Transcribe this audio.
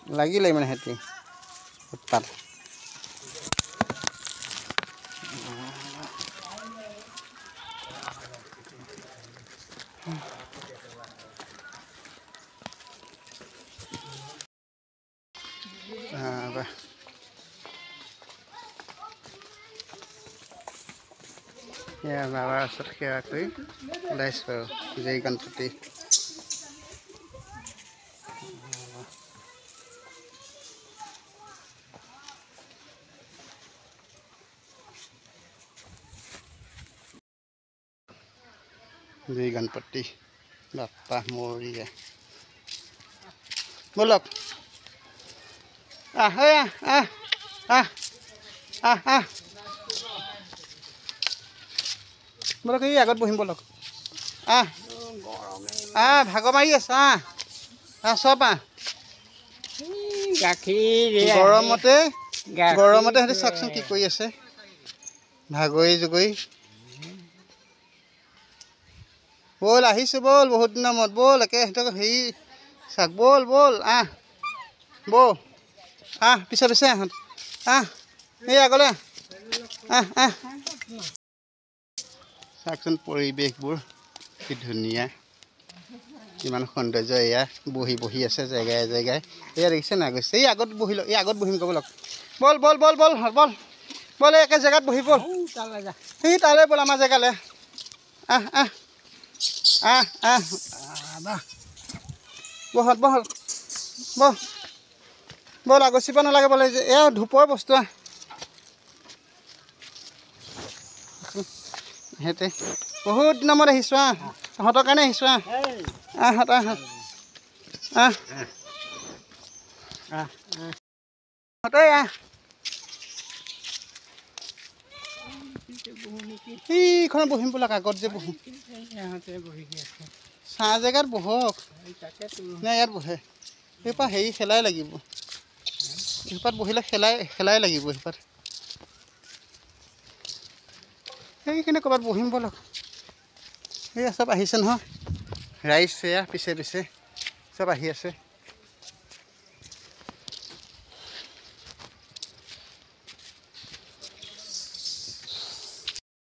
লাগিলে মানে হেতি উৎপাত বাবাৰ ওচৰত সেৱা কৰি ওলাইছোঁ আৰু জয় গণপতি জয় গণপতি বাপ্পা মৰিয়া বলক আহ আহ আহ আহ আহ আহ বলক এই আগত বহিম বলক আহ আহ ভাগৰ মাৰি আছ আহ আহ চব আহ গাখীৰ গৰমতে সিহঁতে চাওকচোন কি কৰি আছে ভাগৰি জুগৰি বল আহিছোঁ বল বহুত দিনৰ মূৰত বল একে সিহঁতক হেৰি চাক বল বল আহ বৌ আহ পিছে পিছে আহ আহ এই আগলৈ আহ আহ চাওকচোন পৰিৱেশবোৰ কি ধুনীয়া কিমান সৌন্দৰ্য এয়া বহি বহি আছে জেগাই জেগাই এয়া দেখিছে নাই গৈছে এই আগত বহি লওক এই আগত বহিম ক'ব লওক বল বল বল বল বল বল একে জেগাত বহি বল সেই তালৈ বল আমাৰ জেগালৈ আহ আহ আহ আহ বহত বহত বহ বল আগচিব নালাগে বলে যে এয়া ধূপৰ বস্তু আহ সিহঁতে বহুত দিনৰ মূৰত আহিছোঁ আহ তহঁতৰ কাৰণে আহিছোঁ আহ আহ আহ আহ তহঁতেই আহ এইখনত বহিম বোলক আগত যে বহোঁ চাহ জেগাত বহক নাই ইয়াত বহে সেইপাত হেৰি খেলাই লাগিব সেইপাত বহিলে খেলাই লাগিব সেইপাত সেইখিনি ক'ৰবাত বহিম বলক সেয়া চব আহিছে নহয় ৰাইজ সেয়া পিছে পিছে চব আহি আছে